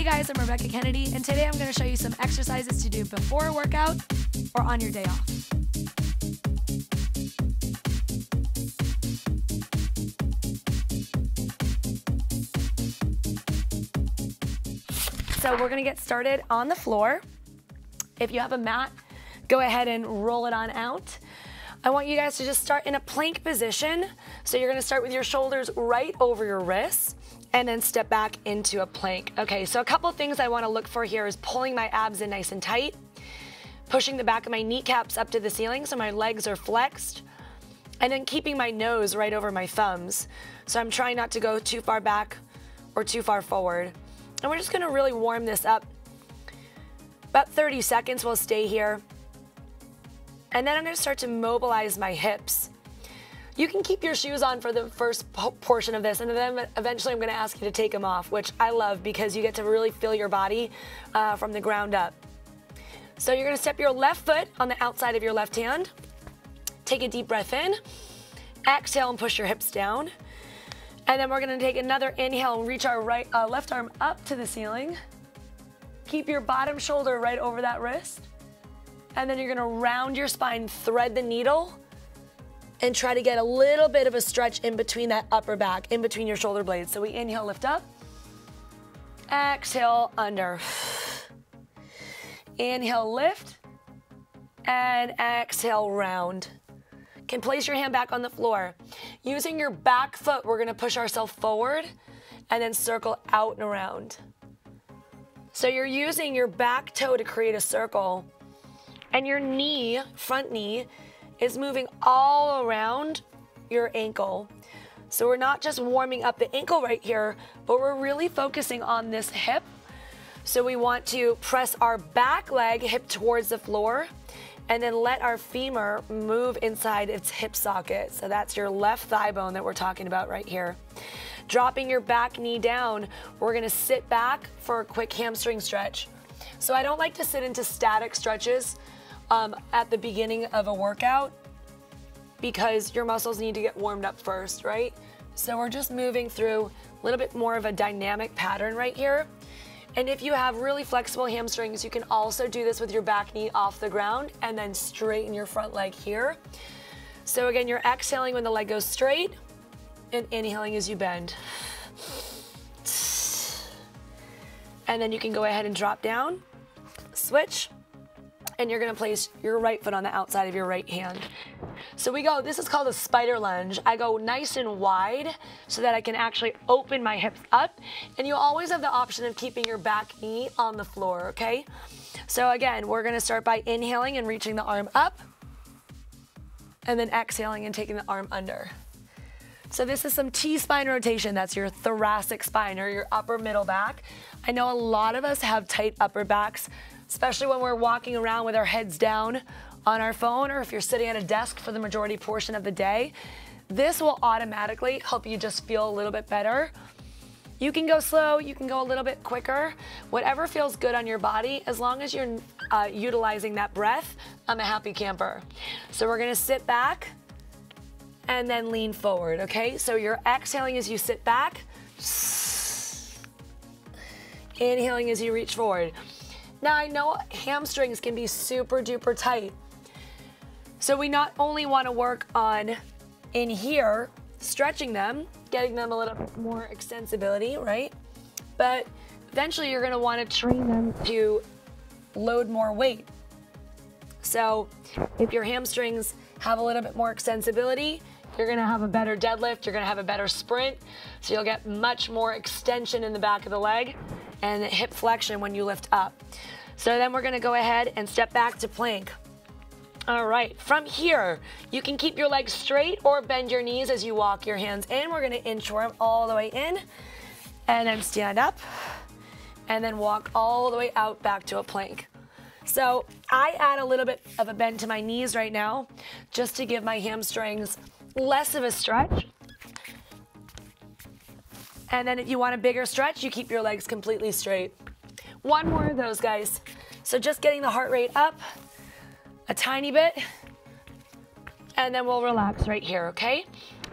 guys, I'm Rebecca Kennedy, and today I'm going to show you some exercises to do before a workout or on your day off. So we're going to get started on the floor. If you have a mat, go ahead and roll it on out. I want you guys to just start in a plank position. So you're going to start with your shoulders right over your wrists and then step back into a plank. Okay, so a couple things I want to look for here is pulling my abs in nice and tight, pushing the back of my kneecaps up to the ceiling so my legs are flexed, and then keeping my nose right over my thumbs. So I'm trying not to go too far back or too far forward. And we're just going to really warm this up. About 30 seconds we'll stay here. And then I'm going to start to mobilize my hips. You can keep your shoes on for the first portion of this, and then eventually I'm going to ask you to take them off, which I love because you get to really feel your body from the ground up. So you're going to step your left foot on the outside of your left hand. Take a deep breath in. Exhale and push your hips down. And then we're going to take another inhale and reach our left arm up to the ceiling. Keep your bottom shoulder right over that wrist. And then you're going to round your spine, thread the needle, and try to get a little bit of a stretch in between that upper back, in between your shoulder blades. So we inhale, lift up. Exhale, under. Inhale, lift. And exhale, round. Can place your hand back on the floor. Using your back foot, we're going to push ourselves forward and then circle out and around. So you're using your back toe to create a circle, and your knee, front knee, is moving all around your ankle. So we're not just warming up the ankle right here, but we're really focusing on this hip. So we want to press our back leg hip towards the floor and then let our femur move inside its hip socket. So that's your left thigh bone that we're talking about right here. Dropping your back knee down, we're gonna sit back for a quick hamstring stretch. So I don't like to sit into static stretches at the beginning of a workout because your muscles need to get warmed up first, right? So we're just moving through a little bit more of a dynamic pattern right here. And if you have really flexible hamstrings, you can also do this with your back knee off the ground and then straighten your front leg here. So again, you're exhaling when the leg goes straight and inhaling as you bend. And then you can go ahead and drop down, switch, and you're going to place your right foot on the outside of your right hand. So we go, this is called a spider lunge. I go nice and wide so that I can actually open my hips up, and you always have the option of keeping your back knee on the floor, okay? So again, we're going to start by inhaling and reaching the arm up, and then exhaling and taking the arm under. So this is some T-spine rotation. That's your thoracic spine or your upper middle back. I know a lot of us have tight upper backs, especially when we're walking around with our heads down on our phone, or if you're sitting at a desk for the majority portion of the day. This will automatically help you just feel a little bit better. You can go slow, you can go a little bit quicker, whatever feels good on your body, as long as you're utilizing that breath, I'm a happy camper. So we're gonna sit back and then lean forward, okay? So you're exhaling as you sit back, inhaling as you reach forward. Now I know hamstrings can be super duper tight. So we not only want to work on in here, stretching them, getting them a little bit more extensibility, right? But eventually you're going to want to train them to load more weight. So if your hamstrings have a little bit more extensibility, you're going to have a better deadlift, you're going to have a better sprint, so you'll get much more extension in the back of the leg and hip flexion when you lift up. So then we're going to go ahead and step back to plank. All right, from here, you can keep your legs straight or bend your knees as you walk your hands in. We're going to inchworm all the way in and then stand up and then walk all the way out back to a plank. So I add a little bit of a bend to my knees right now just to give my hamstrings less of a stretch. And then if you want a bigger stretch, you keep your legs completely straight. One more of those, guys. So just getting the heart rate up a tiny bit, and then we'll relax right here, okay?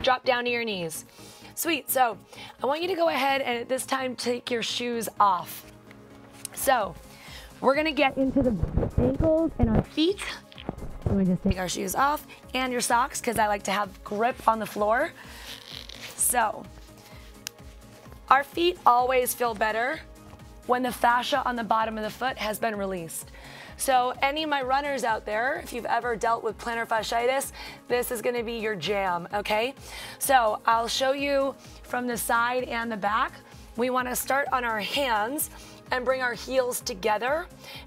Drop down to your knees. Sweet, so I want you to go ahead and at this time take your shoes off. So we're gonna get into the ankles and our feet. Let me just take our shoes off and your socks because I like to have grip on the floor. So our feet always feel better when the fascia on the bottom of the foot has been released. So any of my runners out there, if you've ever dealt with plantar fasciitis, this is gonna be your jam, okay? So I'll show you from the side and the back. We wanna start on our hands and bring our heels together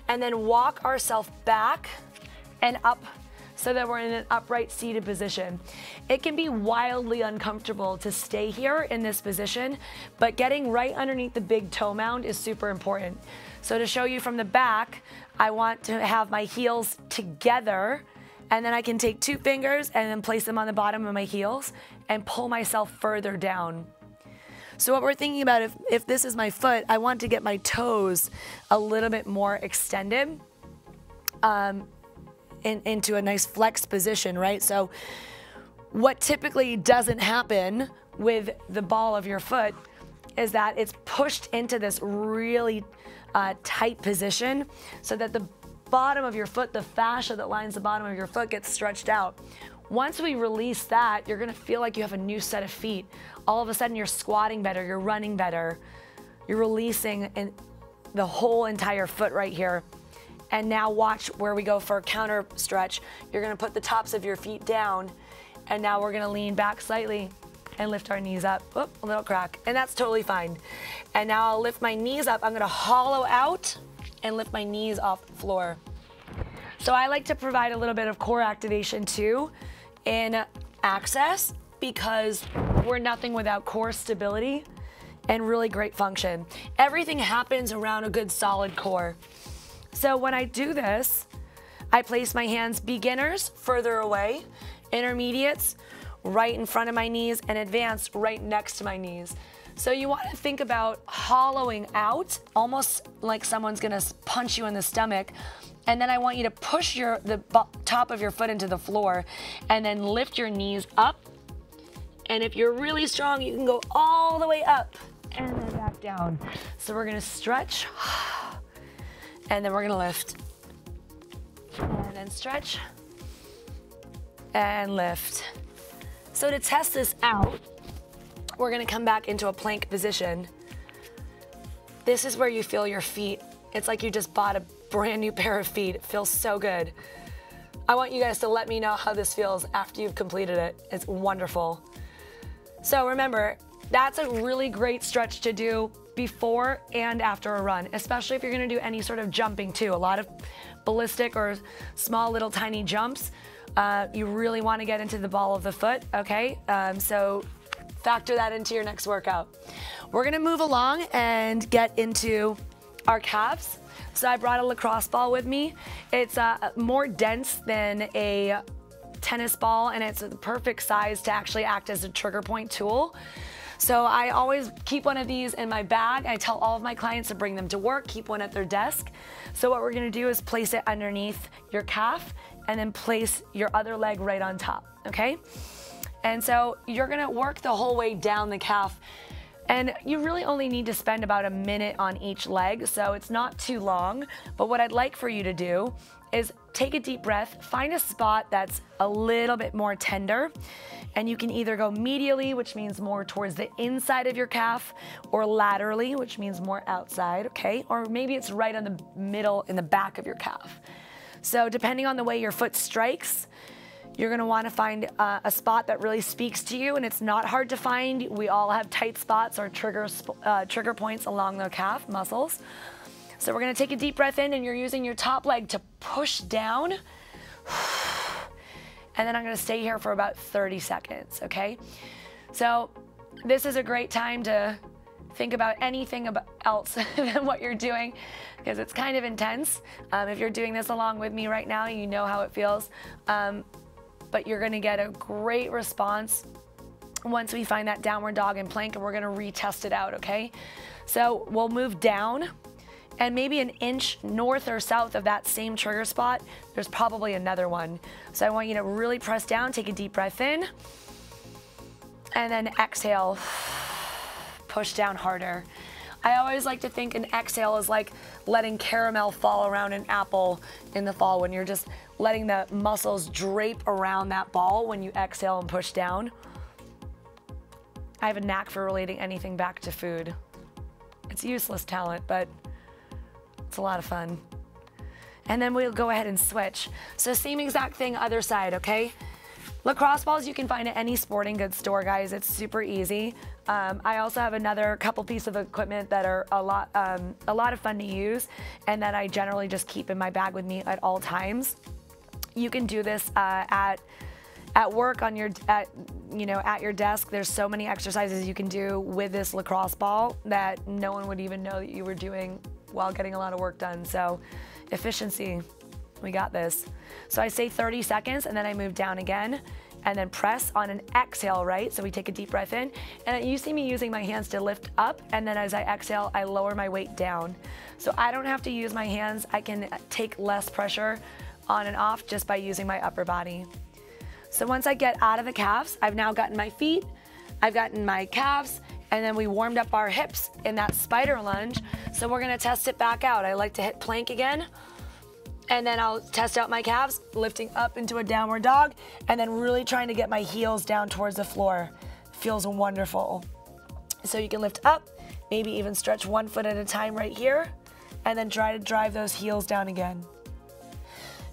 and then walk ourselves back and up so that we're in an upright seated position. It can be wildly uncomfortable to stay here in this position, but getting right underneath the big toe mound is super important. So to show you from the back, I want to have my heels together, and then I can take 2 fingers and then place them on the bottom of my heels and pull myself further down. So what we're thinking about, if this is my foot, I want to get my toes a little bit more extended into a nice flex position, right? So what typically doesn't happen with the ball of your foot is that it's pushed into this really tight position so that the bottom of your foot, the fascia that lines the bottom of your foot, gets stretched out. Once we release that, you're gonna feel like you have a new set of feet. All of a sudden you're squatting better, you're running better, you're releasing the whole entire foot right here. And now watch where we go for a counter stretch. You're gonna put the tops of your feet down, and now we're gonna lean back slightly and lift our knees up. Oop, a little crack, and that's totally fine. And now I'll lift my knees up. I'm gonna hollow out and lift my knees off the floor. So I like to provide a little bit of core activation too in access, because we're nothing without core stability and really great function. Everything happens around a good solid core. So when I do this, I place my hands, beginners further away, intermediates right in front of my knees, and advanced right next to my knees. So you want to think about hollowing out, almost like someone's gonna punch you in the stomach. And then I want you to push the top of your foot into the floor and then lift your knees up. And if you're really strong, you can go all the way up and then back down. So we're gonna stretch, and then we're gonna lift. And then stretch, and lift. So to test this out, we're gonna come back into a plank position. This is where you feel your feet. It's like you just bought a brand new pair of feet. It feels so good. I want you guys to let me know how this feels after you've completed it. It's wonderful. So remember, that's a really great stretch to do before and after a run, especially if you're gonna do any sort of jumping too. A lot of ballistic or small little tiny jumps. You really wanna get into the ball of the foot, okay? So factor that into your next workout. We're gonna move along and get into our calves. So I brought a lacrosse ball with me. It's more dense than a tennis ball, and it's the perfect size to actually act as a trigger point tool. So I always keep one of these in my bag. I tell all of my clients to bring them to work, keep one at their desk. So what we're gonna do is place it underneath your calf and then place your other leg right on top, okay? And so you're gonna work the whole way down the calf, and you really only need to spend about a minute on each leg, so it's not too long. But what I'd like for you to do is take a deep breath, find a spot that's a little bit more tender, and you can either go medially, which means more towards the inside of your calf, or laterally, which means more outside, okay? Or maybe it's right on the middle in the back of your calf. So depending on the way your foot strikes, you're gonna wanna find a spot that really speaks to you, and it's not hard to find. We all have tight spots or trigger points along the calf muscles. So we're gonna take a deep breath in, and you're using your top leg to push down. And then I'm gonna stay here for about 30 seconds, okay? So this is a great time to think about anything else than what you're doing, because it's kind of intense. If you're doing this along with me right now, you know how it feels. But you're gonna get a great response once we find that downward dog and plank, and we're gonna retest it out, okay? So we'll move down, and maybe an inch north or south of that same trigger spot, there's probably another one. So I want you to really press down, take a deep breath in, and then exhale, push down harder. I always like to think an exhale is like letting caramel fall around an apple in the fall, when you're just letting the muscles drape around that ball when you exhale and push down. I have a knack for relating anything back to food. It's useless talent, but it's a lot of fun. And then we'll go ahead and switch. So same exact thing, other side, okay? Lacrosse balls you can find at any sporting goods store, guys. It's super easy. I also have another couple pieces of equipment that are a lot of fun to use, and that I generally just keep in my bag with me at all times. You can do this at work on your at your desk. There's so many exercises you can do with this lacrosse ball that no one would even know that you were doing while getting a lot of work done. So efficiency, we got this. So I say 30 seconds and then I move down again and then press on an exhale, right? So we take a deep breath in, and you see me using my hands to lift up, and then as I exhale, I lower my weight down. So I don't have to use my hands. I can take less pressure on and off just by using my upper body. So once I get out of the calves, I've now gotten my feet, I've gotten my calves, and then we warmed up our hips in that spider lunge. So we're gonna test it back out. I like to hit plank again, and then I'll test out my calves, lifting up into a downward dog, and then really trying to get my heels down towards the floor. Feels wonderful. So you can lift up, maybe even stretch one foot at a time right here, and then try to drive those heels down again.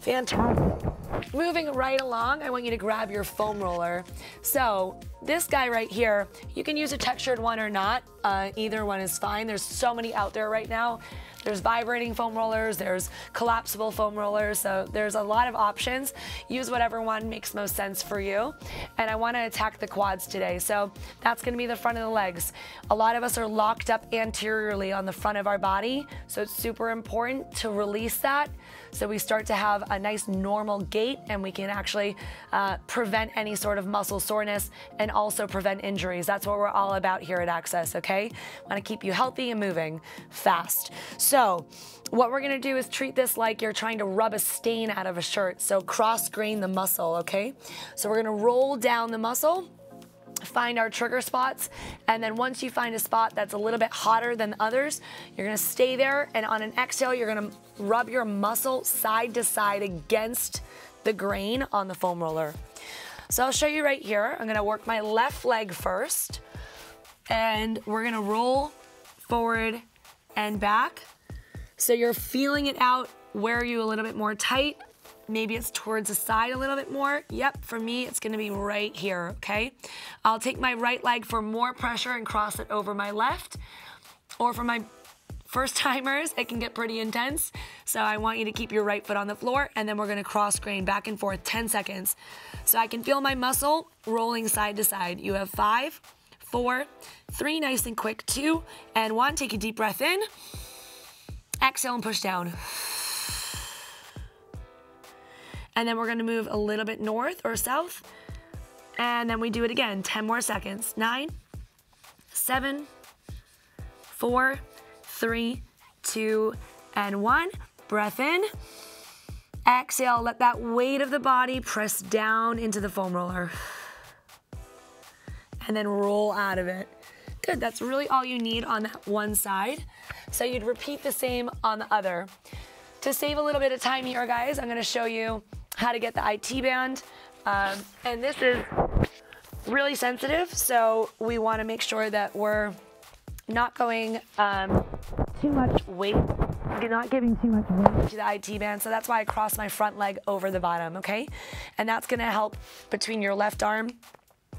Fantastic. Moving right along, I want you to grab your foam roller. So this guy right here, you can use a textured one or not. Either one is fine. There's so many out there right now. There's vibrating foam rollers, there's collapsible foam rollers, so there's a lot of options. Use whatever one makes most sense for you. And I want to attack the quads today, so that's going to be the front of the legs. A lot of us are locked up anteriorly on the front of our body, so it's super important to release that so we start to have a nice normal gait, and we can actually prevent any sort of muscle soreness and also prevent injuries. That's what we're all about here at Access, okay? Want to keep you healthy and moving fast. So what we're gonna do is treat this like you're trying to rub a stain out of a shirt. So cross grain the muscle, okay? So we're gonna roll down the muscle, find our trigger spots, and then once you find a spot that's a little bit hotter than others, you're gonna stay there, and on an exhale, you're gonna rub your muscle side to side against the grain on the foam roller. So I'll show you right here. I'm gonna work my left leg first, and we're gonna roll forward and back. So you're feeling it out. Where are you a little bit more tight? Maybe it's towards the side a little bit more. Yep, for me, it's gonna be right here, okay? I'll take my right leg for more pressure and cross it over my left. Or for my first timers, it can get pretty intense. So I want you to keep your right foot on the floor, and then we're gonna cross grain back and forth, 10 seconds. So I can feel my muscle rolling side to side. You have 5, 4, 3, nice and quick, 2, and 1. Take a deep breath in. Exhale and push down. And then we're gonna move a little bit north or south. And then we do it again, 10 more seconds. 9, 7, 4, 3, 2, and 1. Breath in. Exhale, let that weight of the body press down into the foam roller. And then roll out of it. Good, that's really all you need on that one side. So you'd repeat the same on the other. To save a little bit of time here, guys, I'm gonna show you how to get the IT band. And this is really sensitive, so we wanna make sure that we're not going too much weight, not giving too much weight to the IT band. So that's why I cross my front leg over the bottom, okay? And that's gonna help between your left arm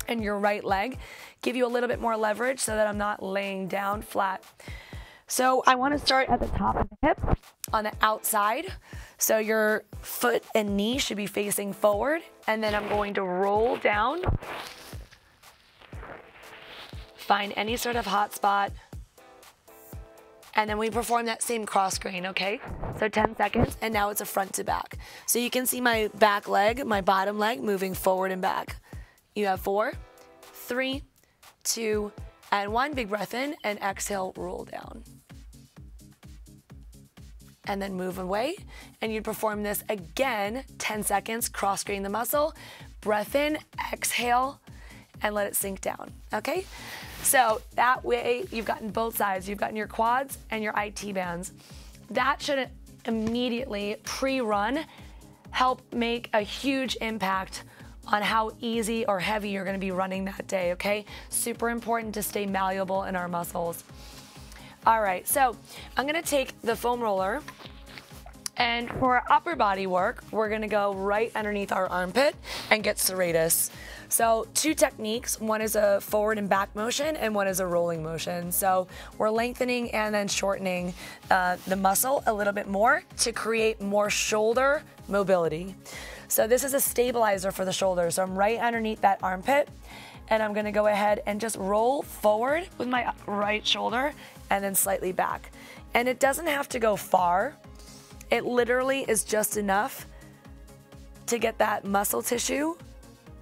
and your right leg, give you a little bit more leverage so that I'm not laying down flat. So I want to start at the top of the hip on the outside. So your foot and knee should be facing forward, and then I'm going to roll down, find any sort of hot spot, and then we perform that same cross grain, okay? So 10 seconds, and now it's a front to back. So you can see my back leg, my bottom leg moving forward and back. You have 4, 3, 2, and 1. Big breath in, and exhale, roll down. And then move away, and you'd perform this again, 10 seconds, cross grain the muscle, breath in, exhale, and let it sink down, okay? So that way you've gotten both sides. You've gotten your quads and your IT bands. That should immediately pre-run help make a huge impact on how easy or heavy you're gonna be running that day, okay? Super important to stay malleable in our muscles. All right, so I'm gonna take the foam roller, and for our upper body work, we're gonna go right underneath our armpit and get serratus. So 2 techniques, one is a forward and back motion and one is a rolling motion. So we're lengthening and then shortening the muscle a little bit more to create more shoulder mobility. So this is a stabilizer for the shoulder. So I'm right underneath that armpit, and I'm gonna go ahead and just roll forward with my right shoulder and then slightly back. And it doesn't have to go far. It literally is just enough to get that muscle tissue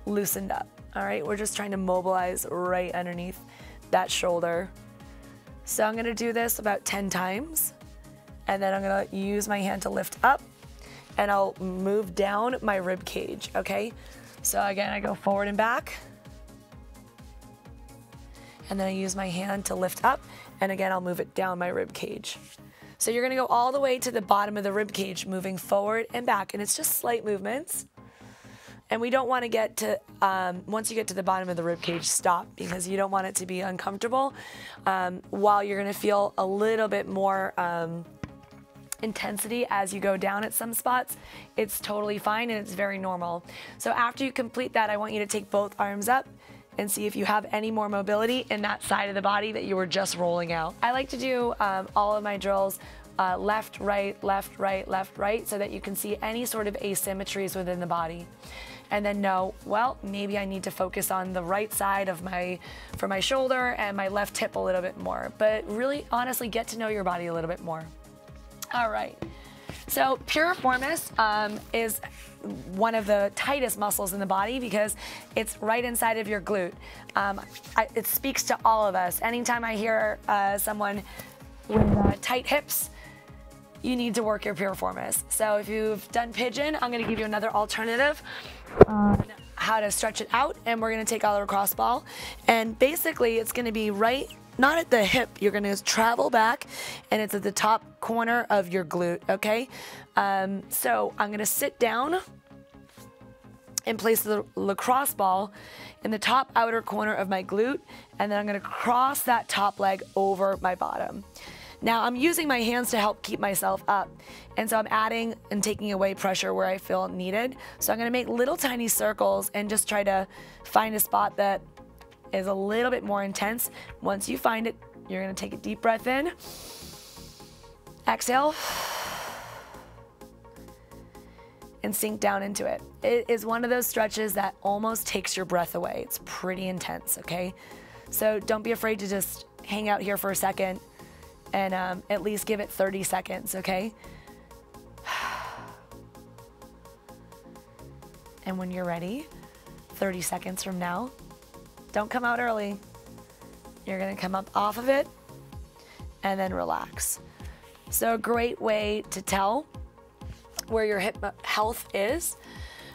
loosened up. All right, we're just trying to mobilize right underneath that shoulder. So I'm gonna do this about 10 times, and then I'm gonna use my hand to lift up, and I'll move down my rib cage, okay? So again, I go forward and back, and then I use my hand to lift up, and again, I'll move it down my rib cage. So you're gonna go all the way to the bottom of the rib cage, moving forward and back, and it's just slight movements. And we don't want to get to, once you get to the bottom of the rib cage, stop, because you don't want it to be uncomfortable. While you're gonna feel a little bit more intensity as you go down at some spots, it's totally fine and it's very normal. So after you complete that, I want you to take both arms up and see if you have any more mobility in that side of the body that you were just rolling out. I like to do all of my drills left, right, left, right, left, right, so that you can see any sort of asymmetries within the body. And then know, well, maybe I need to focus on the right side of for my shoulder and my left hip a little bit more. But really, honestly, get to know your body a little bit more. All right. So piriformis is one of the tightest muscles in the body because it's right inside of your glute. It speaks to all of us. Anytime I hear someone with tight hips, you need to work your piriformis. So if you've done pigeon, I'm gonna give you another alternative on how to stretch it out, and we're gonna take our cross ball. And basically it's gonna be right, not at the hip, you're gonna travel back, and it's at the top corner of your glute, okay? So I'm gonna sit down and place the lacrosse ball in the top outer corner of my glute, and then I'm gonna cross that top leg over my bottom. Now I'm using my hands to help keep myself up, and so I'm adding and taking away pressure where I feel needed. So I'm gonna make little tiny circles and just try to find a spot that is a little bit more intense. Once you find it, you're gonna take a deep breath in, exhale, and sink down into it. It is one of those stretches that almost takes your breath away. It's pretty intense, okay? So don't be afraid to just hang out here for a second and at least give it 30 seconds, okay? And when you're ready, 30 seconds from now, don't come out early. You're gonna come up off of it and then relax. So a great way to tell where your hip health is.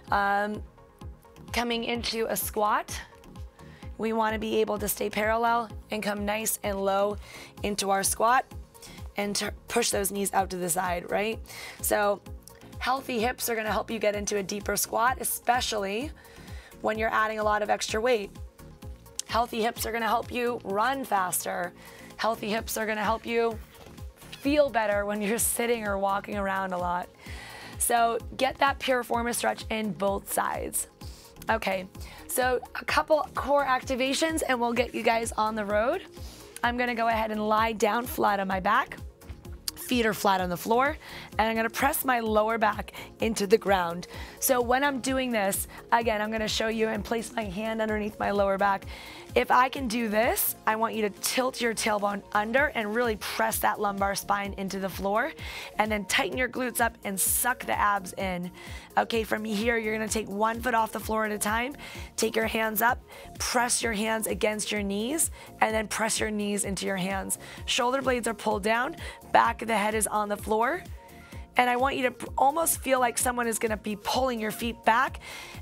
Coming into a squat, we want to be able to stay parallel and come nice and low into our squat and to push those knees out to the side, right? So healthy hips are going to help you get into a deeper squat, especially when you're adding a lot of extra weight. Healthy hips are going to help you run faster. Healthy hips are going to help you feel better when you're sitting or walking around a lot. So get that piriformis stretch in both sides. Okay, so a couple core activations and we'll get you guys on the road. I'm gonna go ahead and lie down flat on my back. Feet are flat on the floor, and I'm gonna press my lower back into the ground. So when I'm doing this, again, I'm gonna show you and place my hand underneath my lower back. If I can do this, I want you to tilt your tailbone under and really press that lumbar spine into the floor, and then tighten your glutes up and suck the abs in. Okay, from here, you're gonna take one foot off the floor at a time, take your hands up, press your hands against your knees, and then press your knees into your hands. Shoulder blades are pulled down, back of the head is on the floor, And I want you to almost feel like someone is gonna be pulling your feet back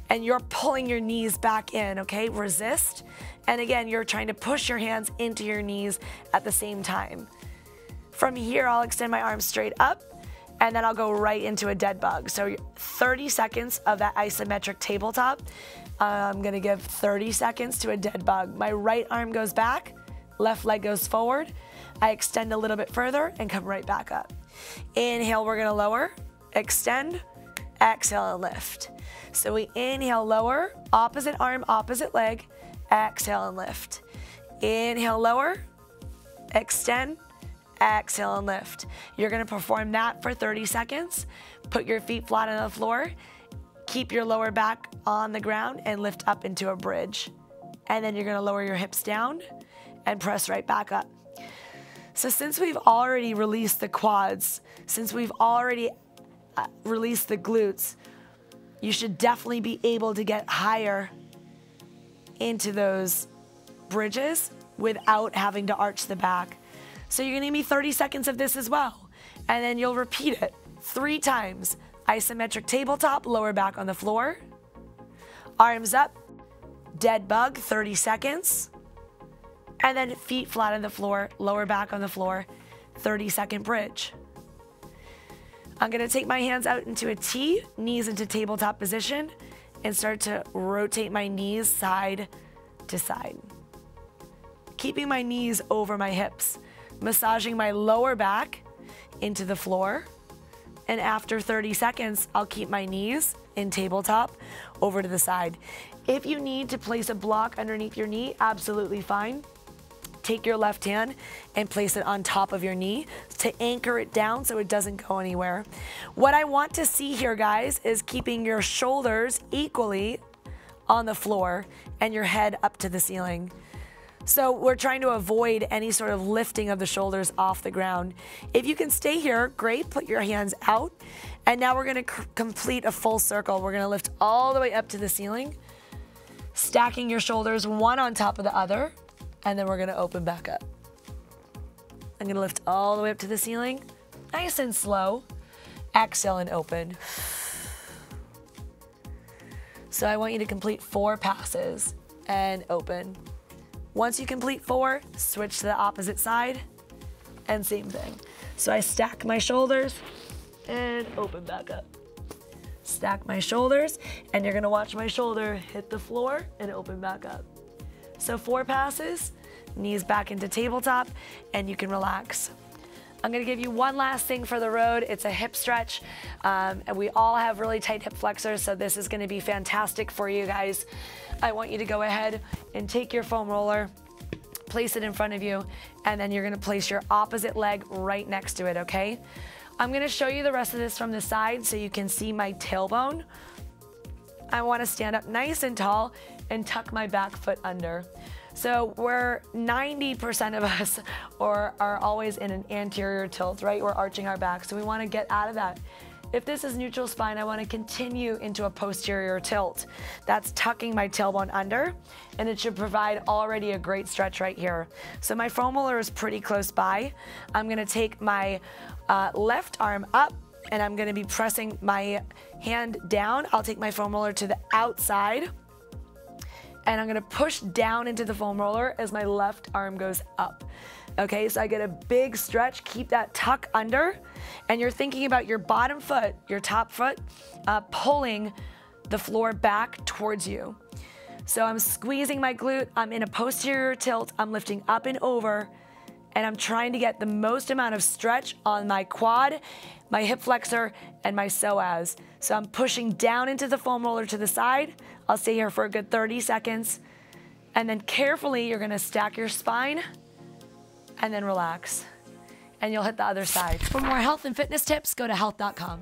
and you're pulling your knees back in, okay? Resist. And again, you're trying to push your hands into your knees at the same time. From here, I'll extend my arms straight up and then I'll go right into a dead bug. So 30 seconds of that isometric tabletop. I'm gonna give 30 seconds to a dead bug. My right arm goes back, left leg goes forward. I extend a little bit further and come right back up. Inhale, we're gonna lower, extend, exhale and lift. So we inhale, lower, opposite arm, opposite leg, exhale and lift. Inhale, lower, extend, exhale and lift. You're gonna perform that for 30 seconds. Put your feet flat on the floor, keep your lower back on the ground and lift up into a bridge. And then you're gonna lower your hips down and press right back up. So since we've already released the quads, since we've already released the glutes, you should definitely be able to get higher into those bridges without having to arch the back. So you're gonna give me 30 seconds of this as well. And then you'll repeat it 3 times. Isometric tabletop, lower back on the floor. Arms up, dead bug, 30 seconds. And then feet flat on the floor, lower back on the floor, 30-second bridge. I'm gonna take my hands out into a T, knees into tabletop position, and start to rotate my knees side to side. Keeping my knees over my hips, massaging my lower back into the floor. And after 30 seconds, I'll keep my knees in tabletop over to the side. If you need to place a block underneath your knee, absolutely fine. Take your left hand and place it on top of your knee to anchor it down so it doesn't go anywhere. What I want to see here, guys, is keeping your shoulders equally on the floor and your head up to the ceiling. So we're trying to avoid any sort of lifting of the shoulders off the ground. If you can stay here, great, put your hands out. And now we're gonna complete a full circle. We're gonna lift all the way up to the ceiling, stacking your shoulders one on top of the other. And then we're gonna open back up. I'm gonna lift all the way up to the ceiling, nice and slow. Exhale and open. So I want you to complete 4 passes and open. Once you complete 4, switch to the opposite side and same thing. So I stack my shoulders and open back up. Stack my shoulders and you're gonna watch my shoulder hit the floor and open back up. So 4 passes, knees back into tabletop, and you can relax. I'm gonna give you one last thing for the road. It's a hip stretch, and we all have really tight hip flexors, so this is gonna be fantastic for you guys. I want you to go ahead and take your foam roller, place it in front of you, and then you're gonna place your opposite leg right next to it, okay? I'm gonna show you the rest of this from the side so you can see my tailbone. I wanna stand up nice and tall and tuck my back foot under. So we're 90% of us are always in an anterior tilt, right? We're arching our back, so we wanna get out of that. If this is neutral spine, I wanna continue into a posterior tilt. That's tucking my tailbone under, and it should provide already a great stretch right here. So my foam roller is pretty close by. I'm gonna take my left arm up, and I'm gonna be pressing my hand down. I'll take my foam roller to the outside, and I'm gonna push down into the foam roller as my left arm goes up. Okay, so I get a big stretch, keep that tuck under, and you're thinking about your bottom foot, your top foot, pulling the floor back towards you. So I'm squeezing my glute, I'm in a posterior tilt, I'm lifting up and over, and I'm trying to get the most amount of stretch on my quad, my hip flexor, and my psoas. So I'm pushing down into the foam roller to the side. I'll stay here for a good 30 seconds. And then carefully, you're gonna stack your spine and then relax. And you'll hit the other side. For more health and fitness tips, go to health.com.